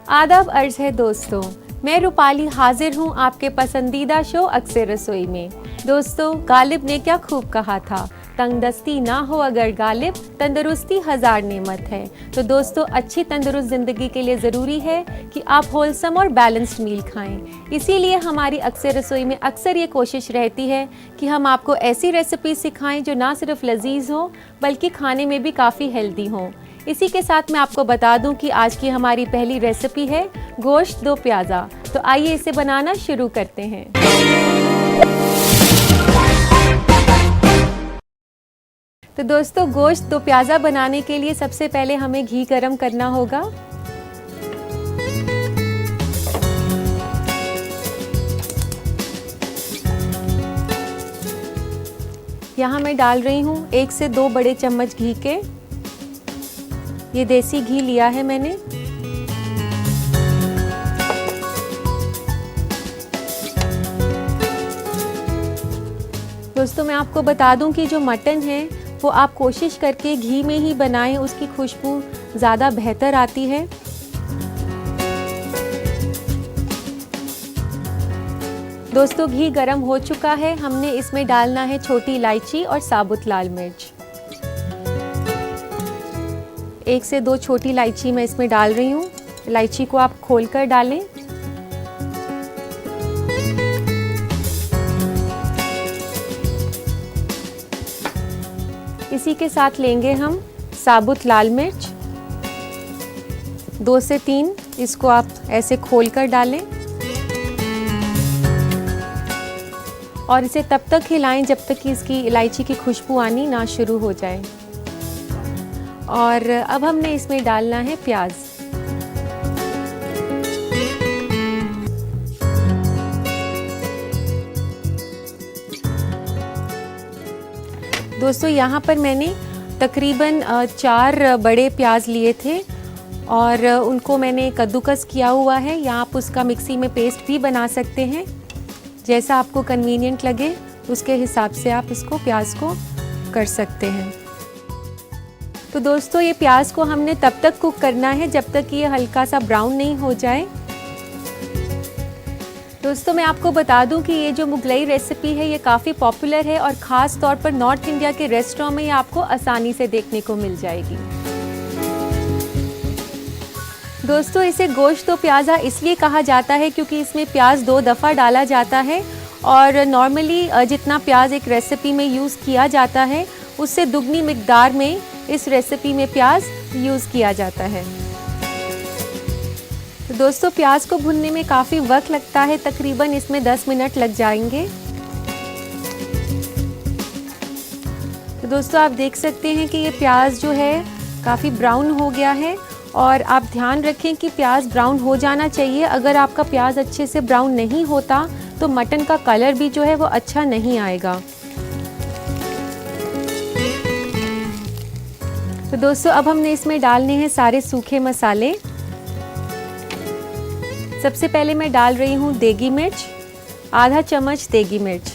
आदाब अर्ज है दोस्तों, मैं रूपाली हाजिर हूँ आपके पसंदीदा शो अक्सर रसोई में। दोस्तों, गालिब ने क्या खूब कहा था, तंगदस्ती ना हो अगर गालिब, तंदुरुस्ती हज़ार नेमत है। तो दोस्तों, अच्छी तंदुरुस्त ज़िंदगी के लिए ज़रूरी है कि आप होलसम और बैलेंस्ड मील खाएं। इसीलिए हमारी अक्सर रसोई में अक्सर ये कोशिश रहती है कि हम आपको ऐसी रेसिपी सिखाएं जो ना सिर्फ लजीज हो बल्कि खाने में भी काफ़ी हेल्दी हों। इसी के साथ मैं आपको बता दूं कि आज की हमारी पहली रेसिपी है गोश्त दो प्याज़ा। तो आइए इसे बनाना शुरू करते हैं। तो दोस्तों, गोश्त दो प्याज़ा बनाने के लिए सबसे पहले हमें घी गरम करना होगा। यहाँ मैं डाल रही हूँ 1 से 2 बड़े चम्मच घी के। ये देसी घी लिया है मैंने। दोस्तों, मैं आपको बता दूं कि जो मटन है वो आप कोशिश करके घी में ही बनाएं, उसकी खुशबू ज़्यादा बेहतर आती है। दोस्तों, घी गरम हो चुका है। हमने इसमें डालना है छोटी इलायची और साबुत लाल मिर्च। 1 से 2 छोटी इलायची मैं इसमें डाल रही हूँ। इलायची को आप खोलकर डालें। इसी के साथ लेंगे हम साबुत लाल मिर्च, 2 से 3। इसको आप ऐसे खोलकर डालें और इसे तब तक हिलाएं जब तक कि इसकी इलायची की खुशबू आनी ना शुरू हो जाए। और अब हमने इसमें डालना है प्याज। दोस्तों, यहाँ पर मैंने तकरीबन 4 बड़े प्याज लिए थे और उनको मैंने कद्दूकस किया हुआ है, या आप उसका मिक्सी में पेस्ट भी बना सकते हैं। जैसा आपको कन्वीनियंट लगे उसके हिसाब से आप इसको प्याज को कर सकते हैं। तो दोस्तों, ये प्याज को हमने तब तक कुक करना है जब तक कि ये हल्का सा ब्राउन नहीं हो जाए। दोस्तों, मैं आपको बता दूं कि ये जो मुगलई रेसिपी है ये काफ़ी पॉपुलर है और ख़ास तौर पर नॉर्थ इंडिया के रेस्टोरेंट में ये आपको आसानी से देखने को मिल जाएगी। दोस्तों, इसे गोश्त दो प्याज़ा इसलिए कहा जाता है क्योंकि इसमें प्याज 2 दफ़ा डाला जाता है और नॉर्मली जितना प्याज एक रेसिपी में यूज़ किया जाता है उससे दुगनी मिकदार में इस रेसिपी में प्याज यूज़ किया जाता है। तो दोस्तों, प्याज को भुनने में काफ़ी वक्त लगता है, तकरीबन इसमें 10 मिनट लग जाएंगे। तो दोस्तों, आप देख सकते हैं कि ये प्याज जो है काफ़ी ब्राउन हो गया है और आप ध्यान रखें कि प्याज ब्राउन हो जाना चाहिए। अगर आपका प्याज अच्छे से ब्राउन नहीं होता तो मटन का कलर भी जो है वो अच्छा नहीं आएगा। तो दोस्तों, अब हमने इसमें डालने हैं सारे सूखे मसाले। सबसे पहले मैं डाल रही हूँ देगी मिर्च, आधा चम्मच देगी मिर्च,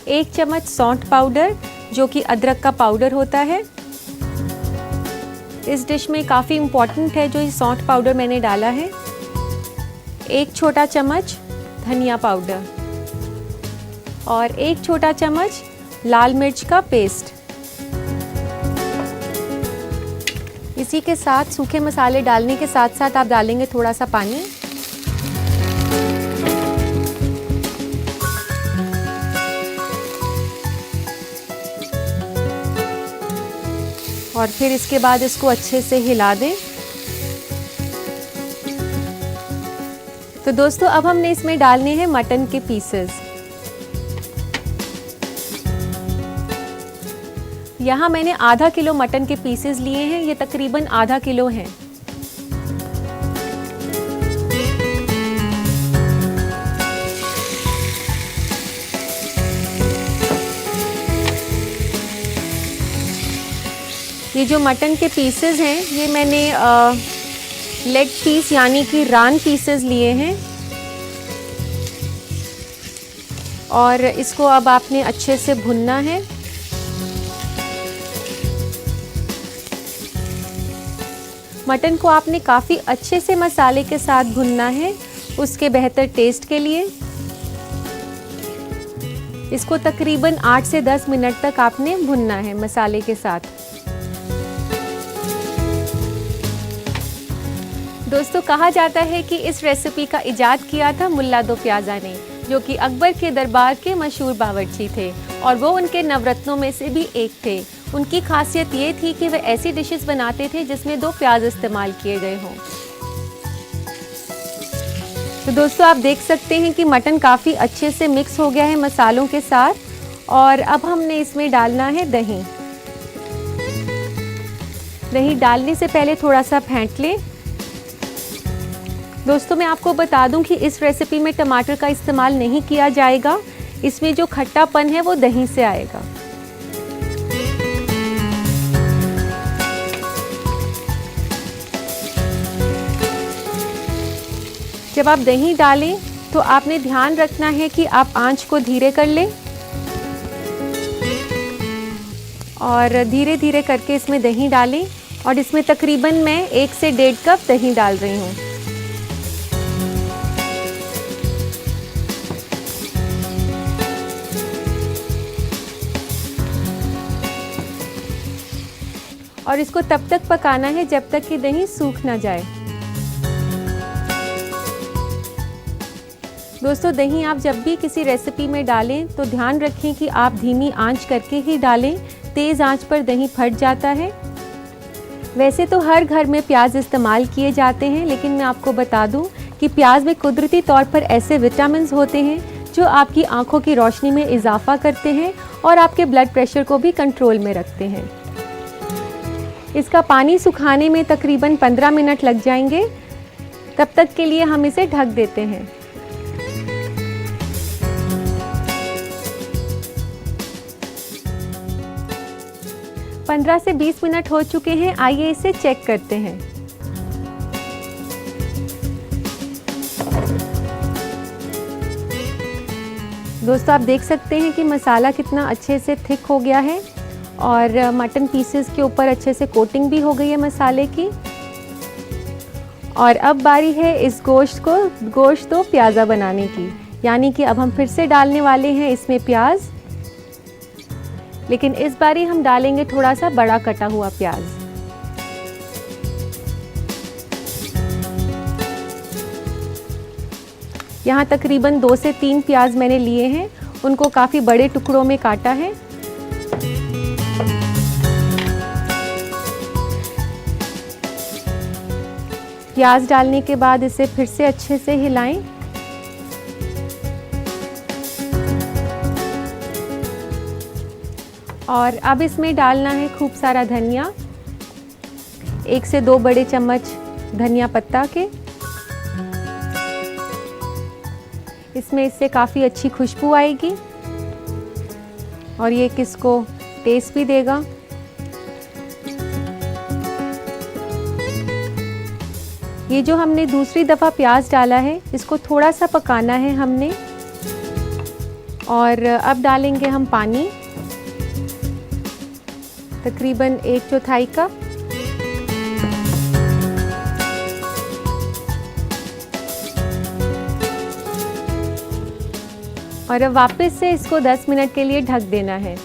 1 चम्मच सौंठ पाउडर जो कि अदरक का पाउडर होता है। इस डिश में काफ़ी इम्पॉर्टेंट है जो ये सौंठ पाउडर मैंने डाला है। 1 छोटा चम्मच धनिया पाउडर और 1 छोटा चम्मच लाल मिर्च का पेस्ट। इसी के साथ सूखे मसाले डालने के साथ साथ आप डालेंगे थोड़ा सा पानी। और फिर इसके बाद इसको अच्छे से हिला दें। तो दोस्तों, अब हमने इसमें डालने हैं मटन के पीसेस। यहाँ मैंने आधा किलो मटन के पीसेस लिए हैं, ये तकरीबन आधा किलो हैं। ये जो मटन के पीसेस हैं ये मैंने लेग पीस यानी कि रान पीसेस लिए हैं और इसको अब आपने अच्छे से भुनना है। मटन को आपने काफ़ी अच्छे से मसाले के साथ भुनना है उसके बेहतर टेस्ट के लिए। इसको तकरीबन 8 से 10 मिनट तक आपने भुनना है मसाले के साथ। दोस्तों, कहा जाता है कि इस रेसिपी का इजाद किया था मुल्ला दो प्याज़ा ने, जो कि अकबर के दरबार के मशहूर बावर्ची थे और वो उनके नवरत्नों में से भी एक थे। उनकी खासियत ये थी कि वे ऐसी डिशेस बनाते थे जिसमें 2 प्याज इस्तेमाल किए गए हों। तो दोस्तों, आप देख सकते हैं कि मटन काफ़ी अच्छे से मिक्स हो गया है मसालों के साथ और अब हमने इसमें डालना है दही। दही डालने से पहले थोड़ा सा फेंट लें। दोस्तों, मैं आपको बता दूं कि इस रेसिपी में टमाटर का इस्तेमाल नहीं किया जाएगा। इसमें जो खट्टापन है वो दही से आएगा। जब आप दही डालें तो आपने ध्यान रखना है कि आप आंच को धीरे कर लें और धीरे धीरे करके इसमें दही डालें और इसमें तकरीबन मैं 1 से 1.5 कप दही डाल रही हूँ। और इसको तब तक पकाना है जब तक कि दही सूख ना जाए। दोस्तों, दही आप जब भी किसी रेसिपी में डालें तो ध्यान रखें कि आप धीमी आंच करके ही डालें। तेज़ आंच पर दही फट जाता है। वैसे तो हर घर में प्याज इस्तेमाल किए जाते हैं, लेकिन मैं आपको बता दूं कि प्याज में कुदरती तौर पर ऐसे विटामिन होते हैं जो आपकी आंखों की रोशनी में इजाफा करते हैं और आपके ब्लड प्रेशर को भी कंट्रोल में रखते हैं। इसका पानी सुखाने में तकरीबन 15 मिनट लग जाएंगे। तब तक के लिए हम इसे ढक देते हैं। पंद्रह से 20 मिनट हो चुके हैं। आइए इसे चेक करते हैं। दोस्तों, आप देख सकते हैं कि मसाला कितना अच्छे से थिक हो गया है और मटन पीसेस के ऊपर अच्छे से कोटिंग भी हो गई है मसाले की। और अब बारी है इस गोश्त दो प्याज़ा बनाने की, यानी कि अब हम फिर से डालने वाले हैं इसमें प्याज, लेकिन इस बारी हम डालेंगे थोड़ा सा बड़ा कटा हुआ प्याज। यहाँ तकरीबन 2 से 3 प्याज मैंने लिए हैं, उनको काफ़ी बड़े टुकड़ों में काटा है। प्याज डालने के बाद इसे फिर से अच्छे से हिलाएं। और अब इसमें डालना है खूब सारा धनिया, 1 से 2 बड़े चम्मच धनिया पत्ता के। इससे काफ़ी अच्छी खुशबू आएगी और ये किसको टेस्ट भी देगा। ये जो हमने दूसरी दफ़ा प्याज डाला है, इसको थोड़ा सा पकाना है हमने। और अब डालेंगे हम पानी, तकरीबन 1/4 कप। और अब वापस से इसको 10 मिनट के लिए ढक देना है।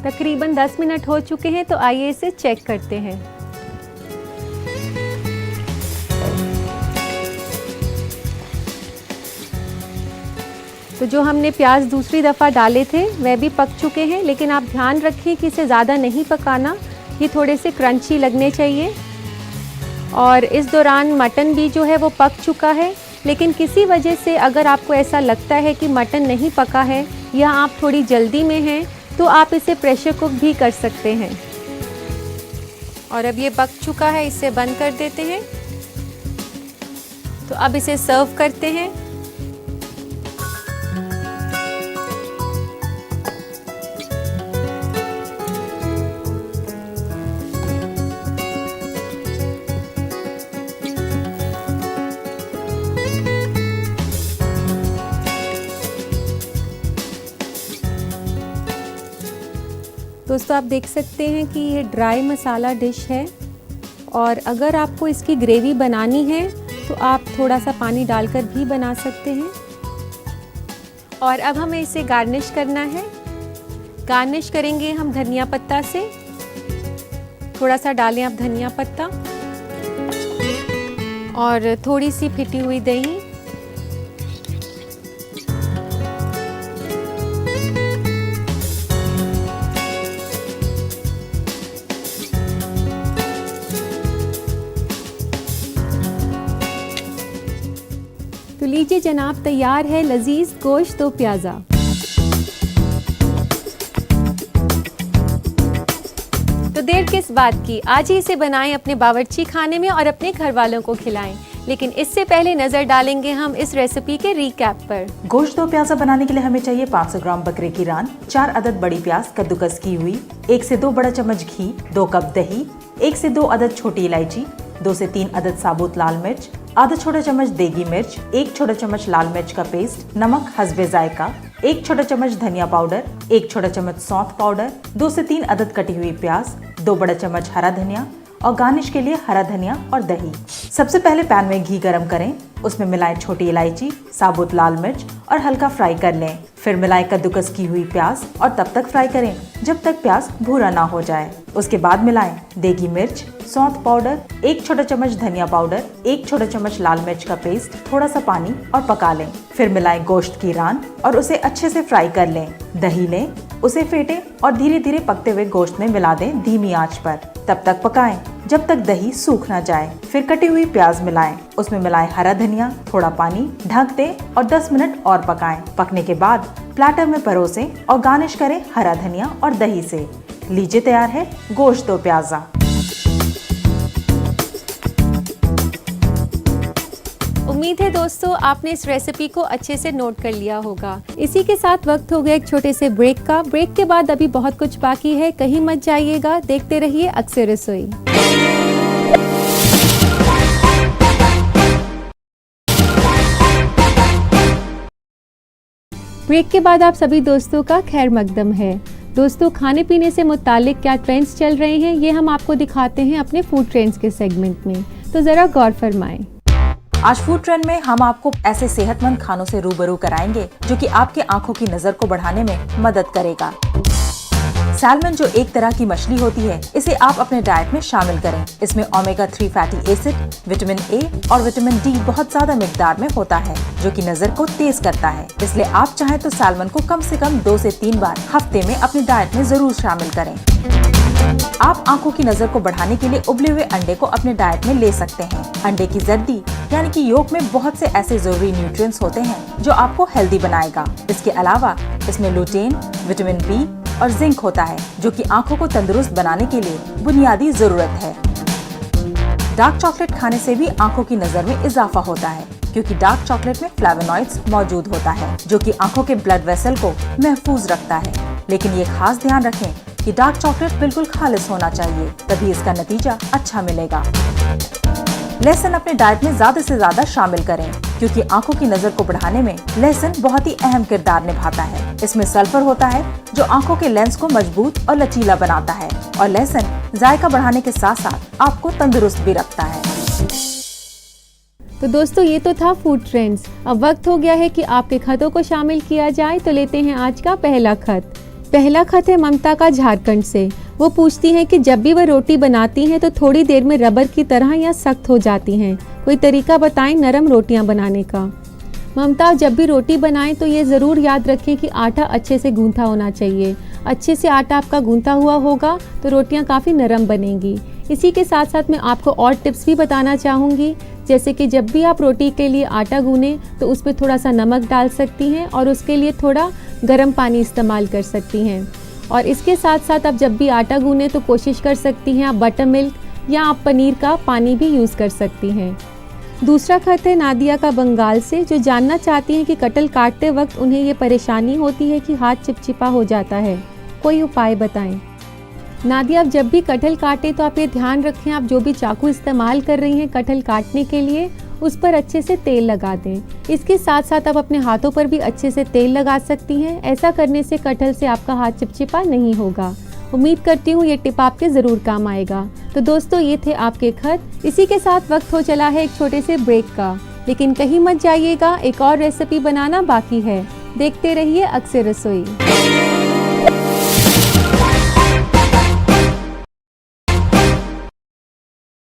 तकरीबन 10 मिनट हो चुके हैं, तो आइए इसे चेक करते हैं। तो जो हमने प्याज दूसरी दफ़ा डाले थे वह भी पक चुके हैं, लेकिन आप ध्यान रखें कि इसे ज़्यादा नहीं पकाना, ये थोड़े से क्रंची लगने चाहिए। और इस दौरान मटन भी जो है वो पक चुका है, लेकिन किसी वजह से अगर आपको ऐसा लगता है कि मटन नहीं पका है या आप थोड़ी जल्दी में हैं, तो आप इसे प्रेशर कुक भी कर सकते हैं। और अब ये पक चुका है, इसे बंद कर देते हैं। तो अब इसे सर्व करते हैं। दोस्तों आप देख सकते हैं कि ये ड्राई मसाला डिश है और अगर आपको इसकी ग्रेवी बनानी है तो आप थोड़ा सा पानी डालकर भी बना सकते हैं। और अब हमें इसे गार्निश करना है। गार्निश करेंगे हम धनिया पत्ता से। थोड़ा सा डालें आप धनिया पत्ता और थोड़ी सी फिटी हुई दही। तो लीजिए जनाब, तैयार है लजीज गोश्त दो प्याज़ा। तो देर किस बात की, आज ही इसे बनाएं अपने बावर्ची खाने में और अपने घर वालों को खिलाएं। लेकिन इससे पहले नजर डालेंगे हम इस रेसिपी के रिकैप पर। गोश्त दो प्याज़ा बनाने के लिए हमें चाहिए 500 ग्राम बकरे की रान, 4 अदद बड़ी प्याज कद्दूकस की हुई, 1 से 2 बड़ा चम्मच घी, 2 कप दही, 1 से 2 अदद छोटी इलायची, 2 से 3 अदद साबुत लाल मिर्च, आधा छोटा चम्मच देगी मिर्च, 1 छोटा चम्मच लाल मिर्च का पेस्ट, नमक हस्बे जायका, 1 छोटा चम्मच धनिया पाउडर, 1 छोटा चम्मच सौंफ पाउडर, 2 से 3 अदद कटी हुई प्याज, 2 बड़ा चम्मच हरा धनिया और गार्निश के लिए हरा धनिया और दही। सबसे पहले पैन में घी गरम करें, उसमें मिलाएं छोटी इलायची, साबुत लाल मिर्च और हल्का फ्राई कर लें। फिर मिलाएं कद्दूकस की हुई प्याज और तब तक फ्राई करें जब तक प्याज भूरा ना हो जाए। उसके बाद मिलाएं देगी मिर्च, सौंफ पाउडर, 1 छोटा चम्मच धनिया पाउडर, 1 छोटा चम्मच लाल मिर्च का पेस्ट, थोड़ा सा पानी और पका लें। फिर मिलाएं गोश्त की रान और उसे अच्छे से फ्राई कर लें। दही लें, उसे फेंटें और धीरे धीरे पकते हुए गोश्त में मिला दें धीमी आंच पर। तब तक पकाएं जब तक दही सूख ना जाए। फिर कटी हुई प्याज मिलाएं, उसमें मिलाएं हरा धनिया, थोड़ा पानी, ढक दें और 10 मिनट और पकाएं। पकने के बाद प्लेटर में परोसें और गार्निश करें हरा धनिया और दही से। लीजिए तैयार है गोश्त दो प्याज़ा। उम्मीद है दोस्तों आपने इस रेसिपी को अच्छे से नोट कर लिया होगा। इसी के साथ वक्त हो गया एक छोटे से ब्रेक का। ब्रेक के बाद अभी बहुत कुछ बाकी है, कहीं मत जाइएगा, देखते रहिए अक्सर रसोई। ब्रेक के बाद आप सभी दोस्तों का खैर मकदम है। दोस्तों खाने पीने से मुतालिक क्या ट्रेंड्स चल रहे हैं ये हम आपको दिखाते हैं अपने फूड ट्रेंड्स के सेगमेंट में, तो जरा गौर फरमाएं। आज फूड ट्रेंड में हम आपको ऐसे सेहतमंद खानों से रूबरू कराएंगे जो कि आपके आंखों की नजर को बढ़ाने में मदद करेगा। सैल्मन जो एक तरह की मछली होती है, इसे आप अपने डाइट में शामिल करें। इसमें omega 3 fatty acid, vitamin A और विटामिन डी बहुत ज्यादा मिकदार में होता है जो कि नजर को तेज करता है। इसलिए आप चाहें तो सैल्मन को कम से कम 2 से 3 बार हफ्ते में अपनी डाइट में जरूर शामिल करें। आप आंखों की नजर को बढ़ाने के लिए उबले हुए अंडे को अपने डाइट में ले सकते हैं। अंडे की जर्दी यानी कि योक में बहुत से ऐसे जरूरी न्यूट्रिएंट्स होते हैं जो आपको हेल्दी बनाएगा। इसके अलावा इसमें लुटेन, विटामिन बी और जिंक होता है जो कि आंखों को तंदुरुस्त बनाने के लिए बुनियादी जरूरत है। डार्क चॉकलेट खाने से भी आंखों की नजर में इजाफा होता है क्योंकि डार्क चॉकलेट में फ्लेवोनॉइड्स मौजूद होता है जो कि आंखों के ब्लड वेसल को महफूज रखता है। लेकिन ये खास ध्यान रखें कि डार्क चॉकलेट बिल्कुल खालिस होना चाहिए, तभी इसका नतीजा अच्छा मिलेगा। लहसुन अपने डाइट में ज्यादा से ज्यादा शामिल करें क्योंकि आंखों की नजर को बढ़ाने में लहसुन बहुत ही अहम किरदार निभाता है। इसमें सल्फर होता है जो आंखों के लेंस को मजबूत और लचीला बनाता है और लहसुन जायका बढ़ाने के साथ साथ आपको तंदुरुस्त भी रखता है। तो दोस्तों ये तो था फूड ट्रेंड्स। अब वक्त हो गया है कि आपके खतों को शामिल किया जाए, तो लेते हैं आज का पहला खत। पहला खत है ममता का झारखंड से। वो पूछती हैं कि जब भी वह रोटी बनाती हैं तो थोड़ी देर में रबर की तरह या सख्त हो जाती हैं, कोई तरीका बताएं नरम रोटियां बनाने का। ममता जब भी रोटी बनाएं तो ये ज़रूर याद रखें कि आटा अच्छे से गूंथा होना चाहिए। अच्छे से आटा आपका गूंथा हुआ होगा तो रोटियां काफ़ी नरम बनेंगी। इसी के साथ साथ मैं आपको और टिप्स भी बताना चाहूँगी, जैसे कि जब भी आप रोटी के लिए आटा गूनें तो उसमें थोड़ा सा नमक डाल सकती हैं और उसके लिए थोड़ा गर्म पानी इस्तेमाल कर सकती हैं। और इसके साथ साथ आप जब भी आटा गूनें तो कोशिश कर सकती हैं आप बटर मिल्क या आप पनीर का पानी भी यूज़ कर सकती हैं। दूसरा खत है नादिया का बंगाल से, जो जानना चाहती हैं कि कटहल काटते वक्त उन्हें ये परेशानी होती है कि हाथ चिपचिपा हो जाता है, कोई उपाय बताएं। नादिया, आप जब भी कटहल काटें तो आप ये ध्यान रखें आप जो भी चाकू इस्तेमाल कर रही हैं कटहल काटने के लिए उस पर अच्छे से तेल लगा दें। इसके साथ साथ आप अपने हाथों पर भी अच्छे से तेल लगा सकती हैं। ऐसा करने से कटहल से आपका हाथ चिपचिपा नहीं होगा। उम्मीद करती हूँ ये टिप आपके ज़रूर काम आएगा। तो दोस्तों, ये थे आपके खत। इसी के साथ वक्त हो चला है एक छोटे से ब्रेक का, लेकिन कहीं मत जाइएगा, एक और रेसिपी बनाना बाकी है। देखते रहिए अक्सर रसोई।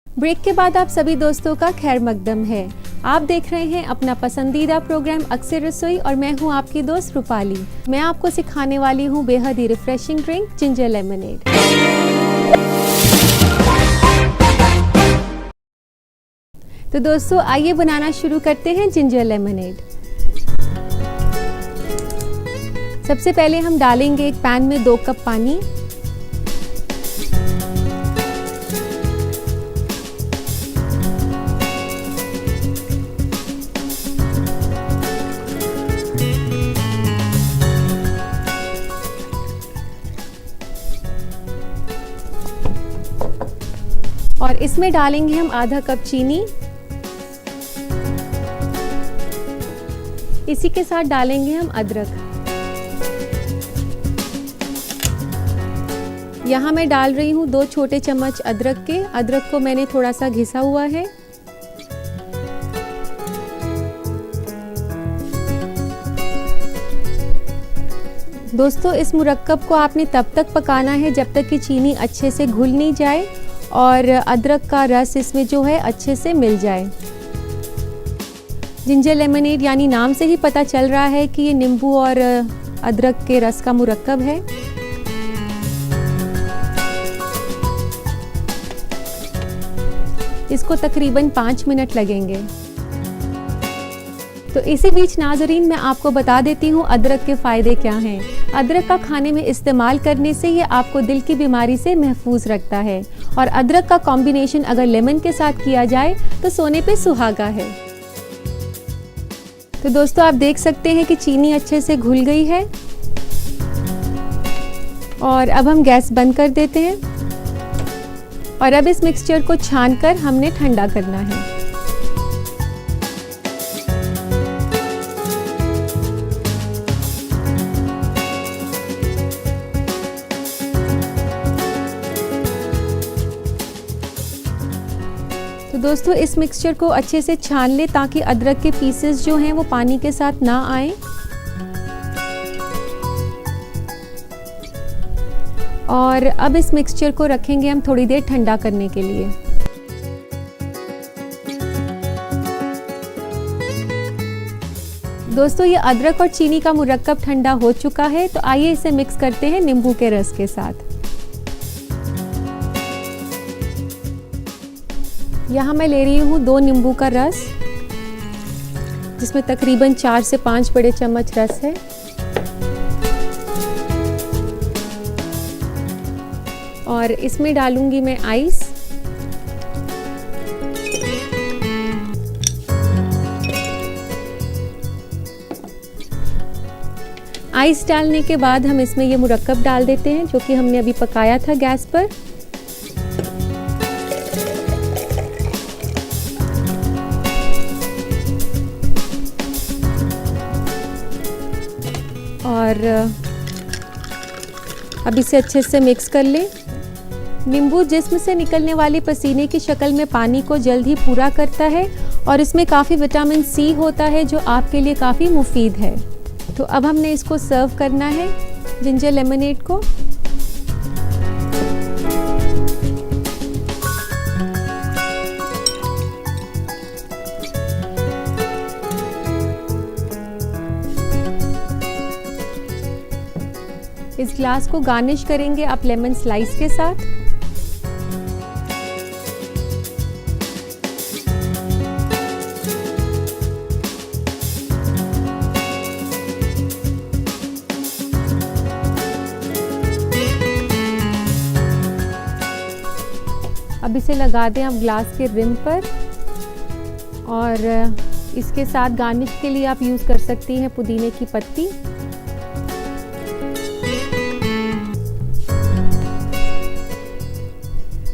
ब्रेक के बाद आप सभी दोस्तों का खैर मकदम है। आप देख रहे हैं अपना पसंदीदा प्रोग्राम अक्सर रसोई और मैं हूं आपकी दोस्त रूपाली। मैं आपको सिखाने वाली हूं बेहद ही रिफ्रेशिंग ड्रिंक जिंजर लेमनेड। तो दोस्तों, आइए बनाना शुरू करते हैं जिंजर लेमनेड। सबसे पहले हम डालेंगे एक पैन में 2 कप पानी। और इसमें डालेंगे हम आधा कप चीनी। इसी के साथ डालेंगे हम अदरक। यहाँ मैं डाल रही हूँ 2 छोटे चम्मच अदरक के। अदरक को मैंने थोड़ा सा घिसा हुआ है। दोस्तों, इस मुरक्कब को आपने तब तक पकाना है जब तक कि चीनी अच्छे से घुल नहीं जाए और अदरक का रस इसमें जो है अच्छे से मिल जाए। जिंजर लेमनेड यानी नाम से ही पता चल रहा है कि ये नींबू और अदरक के रस का मुरक्कब है। इसको तकरीबन 5 मिनट लगेंगे। तो इसी बीच नाजरीन, मैं आपको बता देती हूँ अदरक के फ़ायदे क्या हैं। अदरक का खाने में इस्तेमाल करने से ये आपको दिल की बीमारी से महफूज रखता है और अदरक का कॉम्बिनेशन अगर लेमन के साथ किया जाए तो सोने पे सुहागा है। तो दोस्तों, आप देख सकते हैं कि चीनी अच्छे से घुल गई है और अब हम गैस बंद कर देते हैं और अब इस मिक्सचर को छानकर हमने ठंडा करना है। तो दोस्तों, इस मिक्सचर को अच्छे से छान ले ताकि अदरक के पीसेस जो हैं वो पानी के साथ ना आए। और अब इस मिक्सचर को रखेंगे हम थोड़ी देर ठंडा करने के लिए। दोस्तों, ये अदरक और चीनी का मुरक्कब ठंडा हो चुका है, तो आइए इसे मिक्स करते हैं नींबू के रस के साथ। यहाँ मैं ले रही हूँ 2 नींबू का रस, जिसमें तकरीबन 4 से 5 बड़े चम्मच रस है। और इसमें डालूंगी मैं आइस। आइस डालने के बाद हम इसमें ये मुरक्कब डाल देते हैं जो कि हमने अभी पकाया था गैस पर। और अब इसे अच्छे से मिक्स कर लें। नींबू जिस्म से निकलने वाली पसीने की शक्ल में पानी को जल्द ही पूरा करता है और इसमें काफ़ी विटामिन सी होता है जो आपके लिए काफ़ी मुफीद है। तो अब हमने इसको सर्व करना है, जिंजर लेमनेड को। इस ग्लास को गार्निश करेंगे आप लेमन स्लाइस के साथ। अब इसे लगा दें आप ग्लास के रिम पर और इसके साथ गार्निश के लिए आप यूज़ कर सकती हैं पुदीने की पत्ती।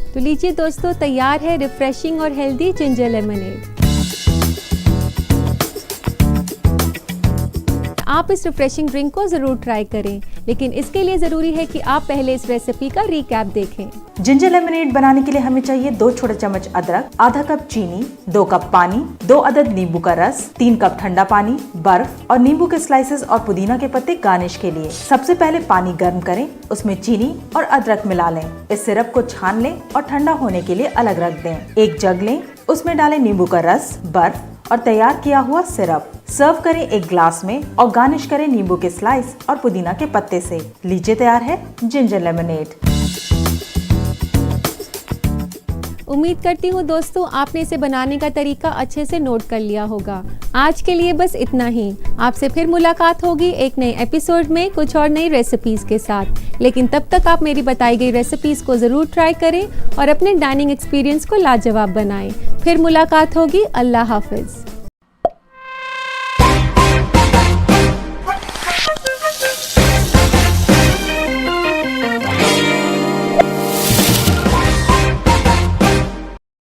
तो लीजिए दोस्तों, तैयार है रिफ्रेशिंग और हेल्दी जिंजर लेमनेड। आप इस रिफ्रेशिंग ड्रिंक को ज़रूर ट्राई करें, लेकिन इसके लिए ज़रूरी है कि आप पहले इस रेसिपी का रिकैप देखें। जिंजर लेमनेड बनाने के लिए हमें चाहिए 2 छोटे चम्मच अदरक, आधा कप चीनी, 2 कप पानी, 2 अदद नींबू का रस, 3 कप ठंडा पानी, बर्फ और नींबू के स्लाइसेस और पुदीना के पत्ते गार्निश के लिए। सबसे पहले पानी गर्म करें, उसमें चीनी और अदरक मिला लें। इस सिरप को छान लें और ठंडा होने के लिए अलग रख दें। एक जग लें, उसमें डालें नींबू का रस, बर्फ और तैयार किया हुआ सिरप। सर्व करें एक ग्लास में और गार्निश करें नींबू के स्लाइस और पुदीना के पत्ते से। लीजिए तैयार है जिंजर लेमनेड। उम्मीद करती हूँ दोस्तों आपने इसे बनाने का तरीका अच्छे से नोट कर लिया होगा। आज के लिए बस इतना ही। आपसे फिर मुलाकात होगी एक नए एपिसोड में कुछ और नई रेसिपीज़ के साथ। लेकिन तब तक आप मेरी बताई गई रेसिपीज़ को ज़रूर ट्राई करें और अपने डाइनिंग एक्सपीरियंस को लाजवाब बनाएं। फिर मुलाकात होगी। अल्लाह हाफिज़।